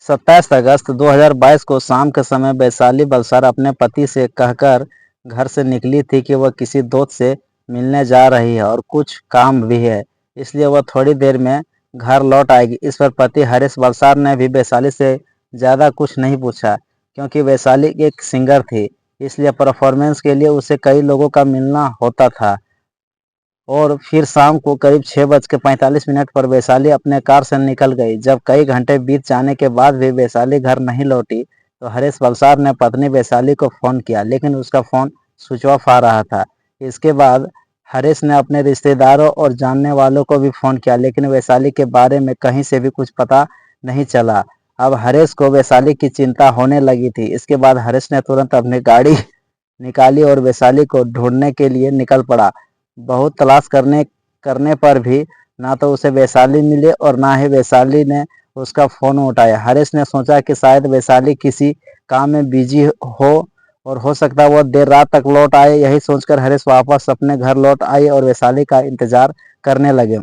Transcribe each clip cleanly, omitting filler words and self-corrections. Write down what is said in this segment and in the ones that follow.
27 अगस्त 2022 को शाम के समय वैशाली बलसार अपने पति से कहकर घर से निकली थी कि वह किसी दोस्त से मिलने जा रही है और कुछ काम भी है, इसलिए वह थोड़ी देर में घर लौट आएगी। इस पर पति हरीश बलसार ने भी वैशाली से ज़्यादा कुछ नहीं पूछा, क्योंकि वैशाली एक सिंगर थी, इसलिए परफॉर्मेंस के लिए उसे कई लोगों का मिलना होता था। और फिर शाम को करीब 6:45 पर वैशाली अपने कार से निकल गई। जब कई घंटे बीत जाने के बाद भी वैशाली घर नहीं लौटी, तो हरीश बलसार ने पत्नी वैशाली को फ़ोन किया, लेकिन उसका फ़ोन स्विच ऑफ आ रहा था। इसके बाद हरीश ने अपने रिश्तेदारों और जानने वालों को भी फ़ोन किया, लेकिन वैशाली के बारे में कहीं से भी कुछ पता नहीं चला। अब हरीश को वैशाली की चिंता होने लगी थी। इसके बाद हरीश ने तुरंत अपनी गाड़ी निकाली और वैशाली को ढूंढने के लिए निकल पड़ा। बहुत तलाश करने करने पर भी ना तो उसे वैशाली मिली और ना ही वैशाली ने उसका फ़ोन उठाया। हरीश ने सोचा कि शायद वैशाली किसी काम में बिजी हो और हो सकता है वह देर रात तक लौट आए। यही सोचकर हरीश वापस अपने घर लौट आए और वैशाली का इंतजार करने लगे।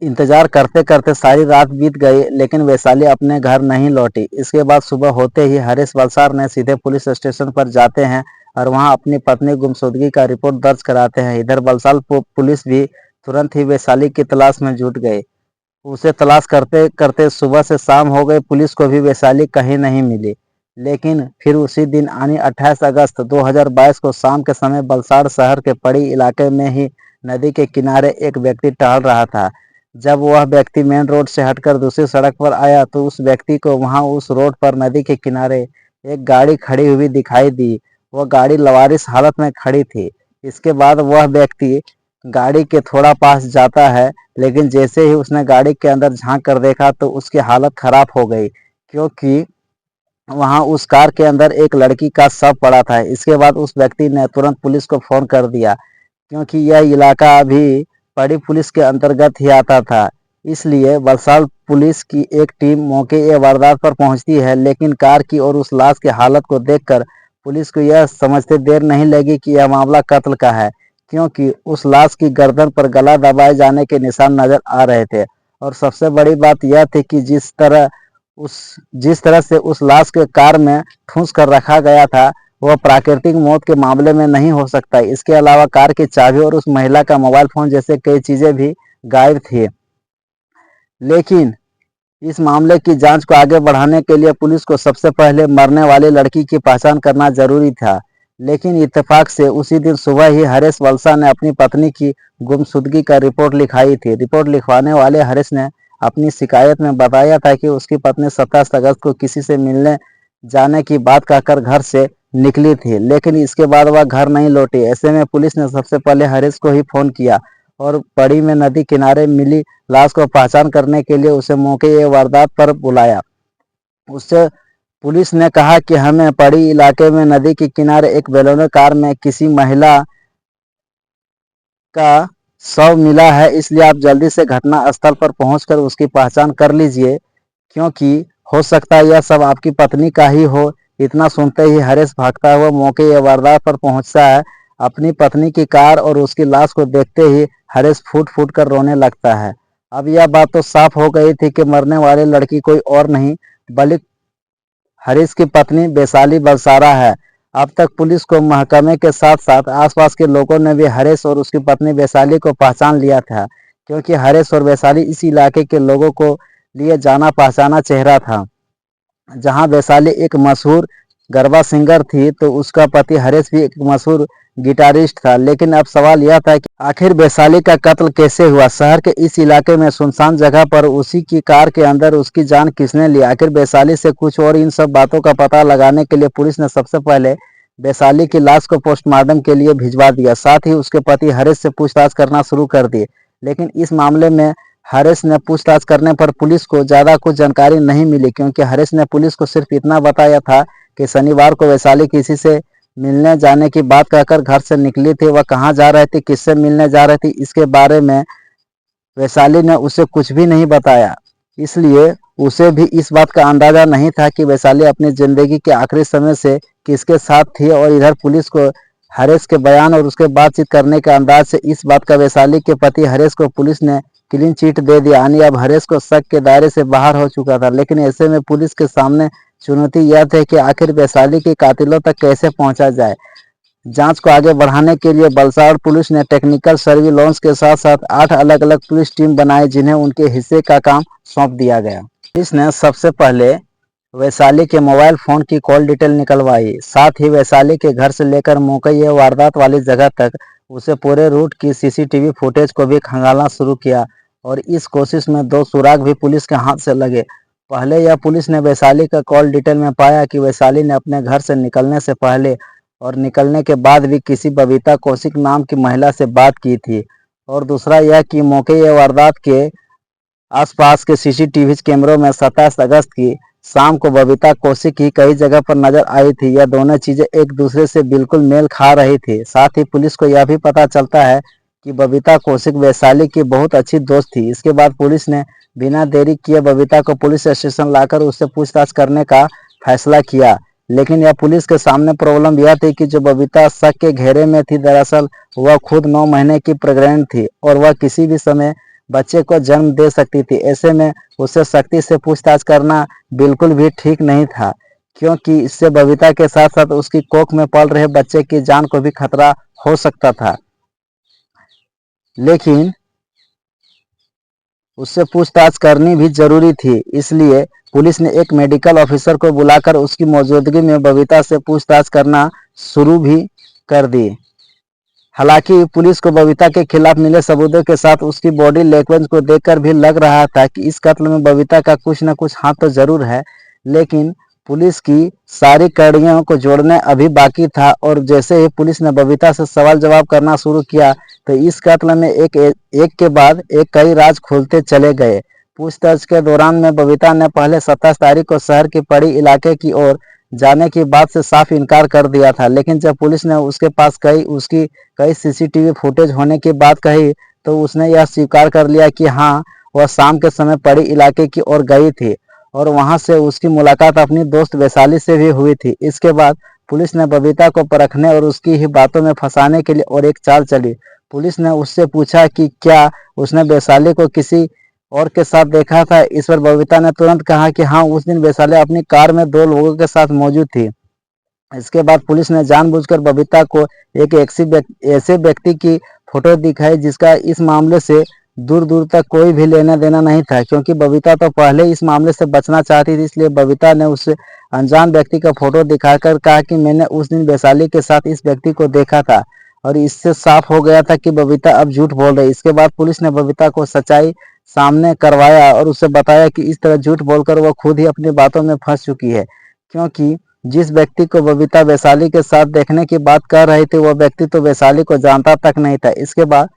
इंतजार करते करते सारी रात बीत गई, लेकिन वैशाली अपने घर नहीं लौटी। इसके बाद सुबह होते ही हरीश बलसार ने सीधे पुलिस स्टेशन पर जाते हैं और वहां अपनी पत्नी गुमशुदगी का रिपोर्ट दर्ज कराते हैं। इधर बलसाल पुलिस भी तुरंत ही वैशाली की तलाश में जुट गई। उसे तलाश करते करते सुबह से शाम हो गई, पुलिस को भी वैशाली कहीं नहीं मिली। लेकिन फिर उसी दिन यानी 28 अगस्त 2022 को शाम के समय बलसाड़ शहर के पड़ी इलाके में ही नदी के किनारे एक व्यक्ति टहल रहा था। जब वह व्यक्ति मेन रोड से हटकर दूसरी सड़क पर आया, तो उस व्यक्ति को वहां उस रोड पर नदी के किनारे एक गाड़ी खड़ी हुई दिखाई दी। वह गाड़ी लवारिस हालत में खड़ी थी। इसके बाद वह व्यक्ति गाड़ी के थोड़ा पास जाता है, लेकिन जैसे ही उसने गाड़ी के अंदर झांक कर देखा तो उसकी हालत खराब हो गई, क्योंकि वहां उस कार के अंदर एक लड़की का शव पड़ा था। इसके बाद उस व्यक्ति ने तुरंत पुलिस को फ़ोन कर दिया, क्योंकि यह इलाका अभी पड़ी पुलिस के अंतर्गत ही आता था। इसलिए बलसाल पुलिस की एक टीम मौके ए वारदात पर पहुंचती है, लेकिन कार की और उस लाश की हालत को देखकर पुलिस को यह समझते देर नहीं लगी कि यह मामला कत्ल का है, क्योंकि उस लाश की गर्दन पर गला दबाए जाने के निशान नजर आ रहे थे। और सबसे बड़ी बात यह थी कि जिस तरह से उस लाश के कार में ठूंस कर रखा गया था, वह प्राकृतिक मौत के मामले में नहीं हो सकता। इसके अलावा कार की चाबी और उस महिला का मोबाइल फोन जैसे कई चीजें भी गायब थी। लेकिन इस मामले की जांच को आगे बढ़ाने के लिए पुलिस को सबसे पहले मरने वाली लड़की की पहचान करना जरूरी था। लेकिन इत्तेफाक से उसी दिन सुबह ही हरीश बलसा ने अपनी पत्नी की गुमशुदगी का रिपोर्ट लिखाई थी। रिपोर्ट लिखवाने वाले हरीश ने अपनी शिकायत में बताया था कि उसकी पत्नी 27 अगस्त को किसी से मिलने जाने की बात कहकर घर से निकली थी, लेकिन इसके बाद वह घर नहीं लौटी। ऐसे में पुलिस ने सबसे पहले हरीश को ही फोन किया और पड़ी में नदी किनारे मिली लाश को पहचान करने के लिए उसे मौके वारदात पर बुलाया। उससे पुलिस ने कहा कि हमें पड़ी इलाके में नदी के किनारे एक बेलोनो कार में किसी महिला का शव मिला है, इसलिए आप जल्दी से घटना स्थल पर पहुंचकर उसकी पहचान कर लीजिए, क्योंकि हो सकता है यह सब आपकी पत्नी का ही हो। इतना सुनते ही हरीश भागता हुआ मौके वारदात पर पहुंचता है। अपनी पत्नी की कार और उसकी लाश को देखते ही हरीश फूट फूट कर रोने लगता है। अब यह बात तो साफ हो गई थी कि मरने वाली लड़की कोई और नहीं बल्कि हरीश की पत्नी वैशाली बलसारा है। अब तक पुलिस को महकमे के साथ साथ आसपास के लोगों ने भी हरीश और उसकी पत्नी वैशाली को पहचान लिया था, क्योंकि हरीश और वैशाली इस इलाके के लोगों को लिए जाना पहचाना चेहरा था। जहां वैशाली एक मशहूर गरबा सिंगर थी, तो उसका पति हरीश भी एक मशहूर गिटारिस्ट था। लेकिन अब सवाल यह था कि आखिर वैशाली का कत्ल कैसे हुआ? शहर के इस इलाके में सुनसान जगह पर उसी की कार के अंदर उसकी जान किसने ली? आखिर वैशाली से कुछ और इन सब बातों का पता लगाने के लिए पुलिस ने सबसे पहले वैशाली की लाश को पोस्टमार्टम के लिए भिजवा दिया। साथ ही उसके पति हरीश से पूछताछ करना शुरू कर दी। लेकिन इस मामले में हरीश ने पूछताछ करने पर पुलिस को ज़्यादा कुछ जानकारी नहीं मिली, क्योंकि हरीश ने पुलिस को सिर्फ इतना बताया था कि शनिवार को वैशाली किसी से मिलने जाने की बात कहकर घर से निकली थी। वह कहाँ जा रही थी, किससे मिलने जा रही थी, इसके बारे में वैशाली ने उसे कुछ भी नहीं बताया। इसलिए उसे भी इस बात का अंदाजा नहीं था कि वैशाली अपनी जिंदगी के आखिरी समय से किसके साथ थी। और इधर पुलिस को हरीश के बयान और उसके बातचीत करने के अंदाज से इस बात का वैशाली के पति हरीश को पुलिस ने क्लीन चिट दे दिया, यानी अब हरेश को शक के दायरे से बाहर हो चुका था। लेकिन ऐसे में पुलिस के सामने चुनौती यह थी कि आखिर वैशाली के कातिलों तक कैसे पहुंचा जाए। जांच को आगे बढ़ाने के लिए वलसाड़ पुलिस ने टेक्निकल सर्विलांस के साथ साथ 8 अलग अलग पुलिस टीम बनाई, जिन्हें उनके हिस्से का काम सौंप दिया गया। पुलिस ने सबसे पहले वैशाली के मोबाइल फोन की कॉल डिटेल निकलवाई, साथ ही वैशाली के घर से लेकर मौके या वारदात वाली जगह तक उसे पूरे रूट की सीसीटीवी फुटेज को भी खंगालना शुरू किया। और इस कोशिश में 2 सुराग भी पुलिस के हाथ से लगे। पहले यह पुलिस ने वैशाली का कॉल डिटेल में पाया कि वैशाली ने अपने घर से निकलने से पहले और निकलने के बाद भी किसी बबीता कौशिक नाम की महिला से बात की थी। और दूसरा यह कि मौके या वारदात के आसपास के सीसीटीवी कैमरों में 27 अगस्त की शाम को बबीता कौशिक ही कई जगह पर नजर आई थी। यह दोनों चीजें एक दूसरे से बिल्कुल मेल खा रही थी। साथ ही पुलिस को यह भी पता चलता है कि बबीता कौशिक वैशाली की बहुत अच्छी दोस्त थी। इसके बाद पुलिस ने बिना देरी किए बबीता को पुलिस स्टेशन लाकर उससे पूछताछ करने का फैसला किया। लेकिन यह पुलिस के सामने प्रॉब्लम यह थी कि जो बबीता शक के घेरे में थी, दरअसल वह खुद 9 महीने की प्रेग्नेंट थी और वह किसी भी समय बच्चे को जन्म दे सकती थी। ऐसे में उससे सख्ती से पूछताछ करना बिल्कुल भी ठीक नहीं था, क्योंकि इससे बबीता के साथ साथ उसकी कोख में पल रहे बच्चे की जान को भी खतरा हो सकता था। लेकिन उससे पूछताछ करनी भी जरूरी थी, इसलिए पुलिस ने एक मेडिकल ऑफिसर को बुलाकर उसकी मौजूदगी में बबीता से पूछताछ करना शुरू भी कर दी। हालांकि पुलिस को बबीता के खिलाफ मिले सबूतों के साथ उसकी बॉडी लैंग्वेज को देखकर भी लग रहा था कि इस कत्ल में बबीता का कुछ न कुछ हाथ तो जरूर है। लेकिन पुलिस की सारी कड़ियों को जोड़ने अभी बाकी था। और जैसे ही पुलिस ने बबीता से सवाल जवाब करना शुरू किया तो इस कत्ल में एक के बाद एक कई राज खुलते चले गए। पूछताछ के दौरान में बबीता ने पहले 27 तारीख को शहर के पड़ी इलाके की ओर जाने की बात से साफ इनकार कर दिया था। लेकिन जब पुलिस ने उसके पास उसकी कई सीसीटीवी फुटेज होने की बात कही तो उसने यह स्वीकार कर लिया कि हाँ, वह शाम के समय पड़ी इलाके की ओर गई थी और वहां से उसकी मुलाकात अपनी दोस्त वैशाली से भी हुई थी। इसके बाद पुलिस ने बबीता को परखने और उसकी ही बातों में फंसाने के लिए और एक चाल चली। पुलिस ने उससे पूछा कि क्या उसने वैशाली को किसी और के साथ देखा था। इस पर बबीता ने तुरंत कहा कि हाँ, उस दिन वैशाली अपनी कार में 2 लोगों के साथ मौजूद थी। इसके बाद पुलिस ने जानबूझकर बबीता को एक ऐसे व्यक्ति की फोटो दिखाई जिसका इस मामले से दूर दूर तक कोई भी लेना देना नहीं था, क्योंकि बबीता तो पहले इस मामले से बचना चाहती थी। इसलिए बबीता ने उस अनजान व्यक्ति का फोटो दिखाकर कहा कि मैंने उस दिन वैशाली के साथ इस व्यक्ति को देखा था। और इससे साफ हो गया था कि बबीता अब झूठ बोल रही। इसके बाद पुलिस ने बबीता को सच्चाई सामने करवाया और उसे बताया कि इस तरह झूठ बोलकर वह खुद ही अपनी बातों में फंस चुकी है, क्योंकि जिस व्यक्ति को बबीता वैशाली के साथ देखने की बात कर रही थी वह व्यक्ति तो वैशाली को जानता तक नहीं था। इसके बाद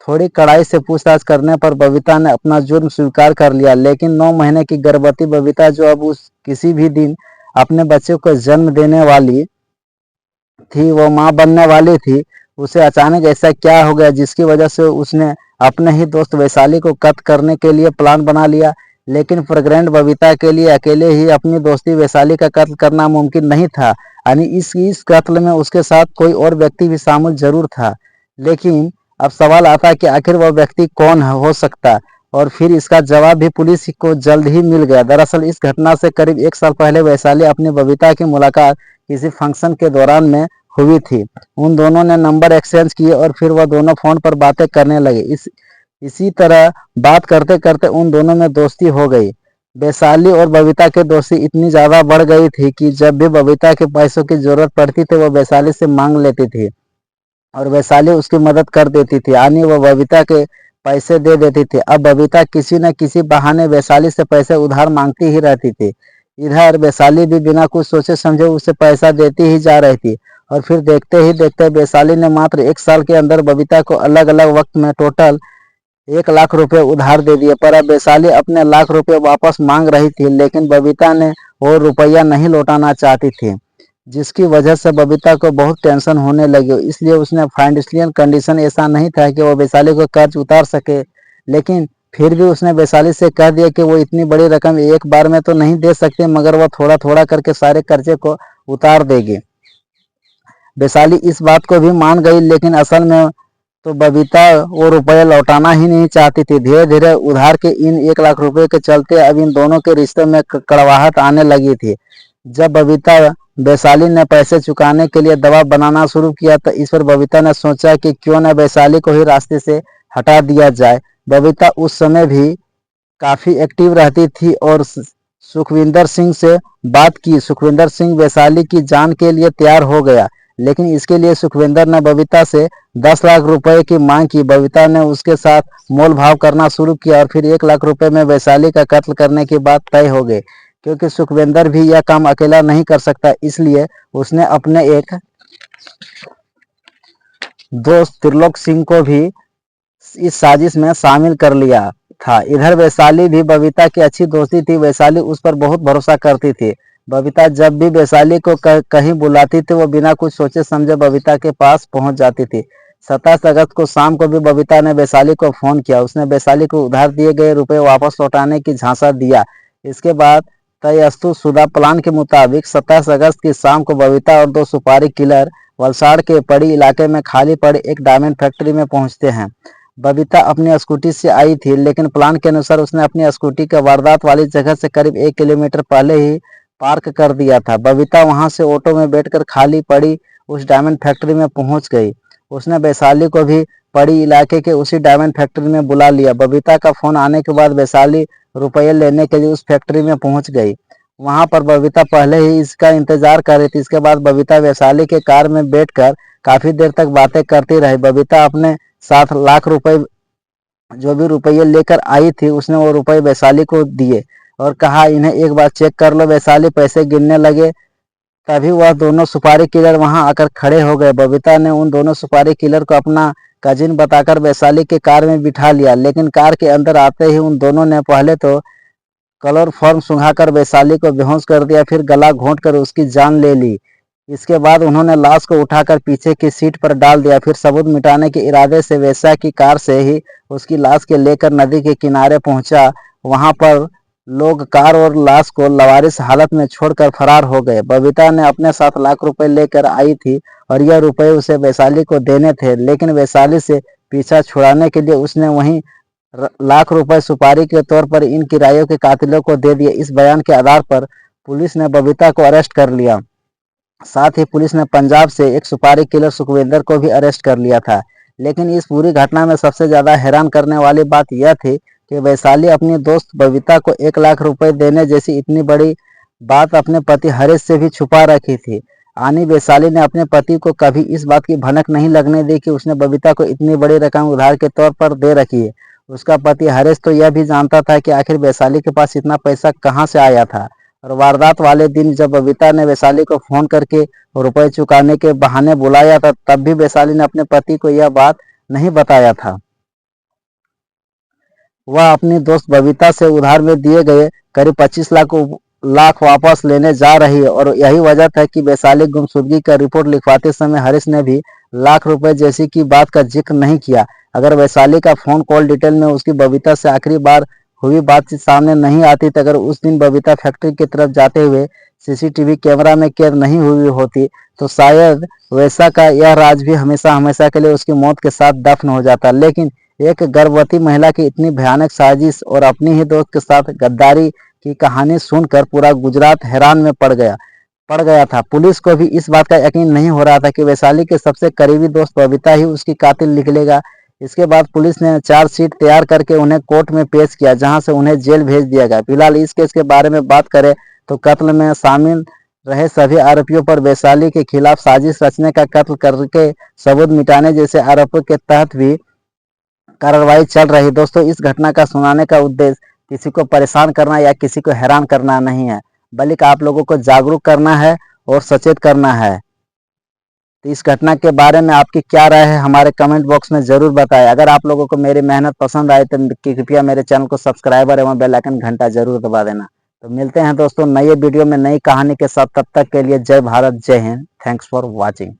थोड़ी कड़ाई से पूछताछ करने पर बबीता ने अपना जुर्म स्वीकार कर लिया। लेकिन 9 महीने की गर्भवती बबीता, जो अब उस किसी भी दिन अपने बच्चे को जन्म देने वाली थी, वो माँ बनने वाली थी, उसे अचानक ऐसा क्या हो गया जिसकी वजह से उसने अपने ही दोस्त वैशाली को कत्ल करने के लिए प्लान बना लिया। लेकिन प्रेग्नेंट बबीता के लिए अकेले ही अपनी दोस्ती वैशाली का कत्ल करना मुमकिन नहीं था, यानी इस कत्ल में उसके साथ कोई और व्यक्ति भी शामिल जरूर था। लेकिन अब सवाल आता है कि आखिर वह व्यक्ति कौन हो सकता, और फिर इसका जवाब भी पुलिस को जल्द ही मिल गया। दरअसल इस घटना से करीब 1 साल पहले वैशाली अपनी बबीता की मुलाकात किसी फंक्शन के दौरान में हुई थी। उन दोनों ने नंबर एक्सचेंज किए और फिर वह दोनों फोन पर बातें करने लगे। इसी तरह बात करते करते उन दोनों में दोस्ती हो गई। वैशाली और बबीता की दोस्ती इतनी ज्यादा बढ़ गई थी कि जब भी बबीता के पैसों की जरूरत पड़ती थी वह वैशाली से मांग लेती थी और वैशाली उसकी मदद कर देती थी, यानी वह बबीता के पैसे दे देती थी। अब बबीता किसी न किसी बहाने वैशाली से पैसे उधार मांगती ही रहती थी। इधर वैशाली भी बिना कुछ सोचे समझे उसे पैसा देती ही जा रही थी। और फिर देखते ही देखते वैशाली ने मात्र 1 साल के अंदर बबीता को अलग अलग वक्त में टोटल 1 लाख रुपए उधार दे दिए। पर अब वैशाली अपने लाख रुपए वापस मांग रही थी, लेकिन बबीता ने वो रुपया नहीं लौटाना चाहती थी, जिसकी वजह से बबीता को बहुत टेंशन होने लगी। इसलिए उसने फाइनेंशियल कंडीशन ऐसा नहीं था कि वो वैशाली को कर्ज उतार सके, लेकिन फिर भी उसने वैशाली से कह दिया कि वो इतनी बड़ी रकम एक बार में तो नहीं दे सकते, मगर वह थोड़ा थोड़ा करके सारे कर्जे को उतार देगी। वैशाली इस बात को भी मान गई, लेकिन असल में तो बबीता वो रुपये लौटाना ही नहीं चाहती थी। धीरे धीरे उधार के इन 1 लाख रुपए के चलते अब इन दोनों के रिश्ते में कड़वाहट आने लगी थी। जब बबीता वैशाली ने पैसे चुकाने के लिए दबाव बनाना शुरू किया तो इस पर बबीता ने सोचा कि क्यों न वैशाली को ही रास्ते से हटा दिया जाए। बबीता उस समय भी काफ़ी एक्टिव रहती थी और सुखविंदर सिंह से बात की। सुखविंदर सिंह वैशाली की जान के लिए तैयार हो गया, लेकिन इसके लिए सुखविंदर ने बबीता से 10 लाख रुपए की मांग की। बबीता ने उसके साथ मोल भाव करना शुरू किया और फिर 1 लाख रुपए में वैशाली का कत्ल करने की बात तय हो गई। क्योंकि सुखविंदर भी यह काम अकेला नहीं कर सकता, इसलिए उसने अपने एक दोस्त त्रिलोक सिंह को भी इस साजिश में शामिल कर लिया था। इधर वैशाली भी बबीता की अच्छी दोस्ती थी। वैशाली उस पर बहुत भरोसा करती थी। बबीता जब भी वैशाली को कहीं बुलाती थी वो बिना कुछ सोचे समझे बबीता के पास पहुंच जाती थी। 27 अगस्त को शाम को भी बबीता ने वैशाली को फोन किया। उसने वैशाली को उधार दिए गए रुपए वापस लौटाने की झांसा दिया। इसके बाद तयस्तु शुदा प्लान के मुताबिक 27 अगस्त की शाम को बबीता और 2 सुपारी किलर वलसाड़ के पड़ी इलाके में खाली पड़ी एक डायमंड फैक्ट्री में पहुंचते हैं। बबीता अपनी स्कूटी से आई थी, लेकिन प्लान के अनुसार उसने अपनी स्कूटी का वारदात वाली जगह से करीब 1 किलोमीटर पहले ही पार्क कर दिया था। बबीता वहां से ऑटो में बैठकर खाली पड़ी उस डायमंड फैक्ट्री में पहुंच गई। उसने वैशाली को भी पड़ी इलाके के उसी डायमंड फैक्ट्री में बुला लिया। बबीता का फोन आने के बाद वैशाली रुपये लेने के लिए उस फैक्ट्री में पहुंच गई। वहां पर बबीता पहले ही इसका इंतजार कर रही थी। इसके बाद बबीता वैशाली के कार में बैठकर काफी देर तक बातें करती रही। बबीता अपने 7 लाख रुपए जो भी रुपये लेकर आई थी उसने वो रुपये वैशाली को दिए और कहा इन्हें एक बार चेक कर लो। वैशाली पैसे गिनने लगे, तभी वह दोनों सुपारी किलर वहां आकर खड़े हो गए। बबीता ने उन दोनों सुपारी किलर को अपना कजिन बताकर वैशाली के कार में बिठा लिया, लेकिन कार के अंदर आते ही उन दोनों ने पहले तो क्लोरोफॉर्म सुंघाकर वैशाली को बेहोश कर दिया, फिर गला घोंटकर उसकी जान ले ली। इसके बाद उन्होंने लाश को उठाकर पीछे की सीट पर डाल दिया। फिर सबूत मिटाने के इरादे से वैसा की कार से ही उसकी लाश के लेकर नदी के किनारे पहुंचा। वहां पर लोग कार और लाश को लावारिस हालत में छोड़कर फरार हो गए। बबीता ने अपने 7 लाख रुपए लेकर आई थी और यह रुपए उसे वैशाली को देने थे, लेकिन वैशाली से पीछा छुड़ाने के लिए उसने वहीं लाख रुपए सुपारी के तौर पर इन किरायों के कातिलों को दे दिए। इस बयान के आधार पर पुलिस ने बबीता को अरेस्ट कर लिया। साथ ही पुलिस ने पंजाब से एक सुपारी किलर सुखविंदर को भी अरेस्ट कर लिया था। लेकिन इस पूरी घटना में सबसे ज्यादा हैरान करने वाली बात यह थी कि वैशाली अपनी दोस्त बबीता को 1 लाख रुपए देने जैसी इतनी बड़ी बात अपने पति हरीश से भी छुपा रखी थी। आनी वैशाली ने अपने पति को कभी इस बात की भनक नहीं लगने दी कि उसने बबीता को इतनी बड़ी रकम उधार के तौर पर दे रखी है। उसका पति हरीश तो यह भी जानता था कि आखिर वैशाली के पास इतना पैसा कहाँ से आया था। और वारदात वाले दिन जब बबीता ने वैशाली को फोन करके रुपए चुकाने के बहाने बुलाया था, तब भी वैशाली ने अपने पति को यह बात नहीं बताया था। वह अपनी दोस्त बबीता से उधार में दिए गए करीब 25 लाख वापस लेने जा रही है और यही वजह था कि वैशाली गुमशुदगी का रिपोर्ट लिखवाते समय हरीश ने भी लाख रुपए जैसी की बात का जिक्र नहीं किया। अगर वैशाली का फोन कॉल डिटेल में उसकी बबीता से आखिरी बार हुई बातचीत सामने नहीं आती तो अगर उस दिन बबीता फैक्ट्री की तरफ जाते हुए सीसीटीवी कैमरा में कैद नहीं हुई होती तो शायद वैसा का यह राज भी हमेशा हमेशा के लिए उसकी मौत के साथ दफन हो जाता। लेकिन एक गर्भवती महिला की इतनी भयानक साजिश और अपनी ही दोस्त के साथ गद्दारी की कहानी सुनकर पूरा गुजरात हैरान में पड़ गया था। पुलिस को भी इस बात का यकीन नहीं हो रहा था कि वैशाली के सबसे करीबी दोस्त बबीता ही उसकी कातिल निकलेगा। इसके बाद पुलिस ने चार्जशीट तैयार करके उन्हें कोर्ट में पेश किया, जहां से उन्हें जेल भेज दिया गया। फिलहाल इस केस के बारे में बात करें तो कत्ल में शामिल रहे सभी आरोपियों पर वैशाली के खिलाफ साजिश रचने का कत्ल करके सबूत मिटाने जैसे आरोपों के तहत भी कार्रवाई चल रही। दोस्तों, इस घटना का सुनाने का उद्देश्य किसी को परेशान करना या किसी को हैरान करना नहीं है, बल्कि आप लोगों को जागरूक करना है और सचेत करना है। तो इस घटना के बारे में आपकी क्या राय है हमारे कमेंट बॉक्स में जरूर बताएं। अगर आप लोगों को मेरी मेहनत पसंद आए तो कृपया मेरे चैनल को सब्सक्राइबर एवं बेल आइकन घंटा जरूर दबा देना। तो मिलते हैं दोस्तों नए वीडियो में नई कहानी के साथ, तब तक के लिए जय भारत, जय हिंद। Thanks for watching.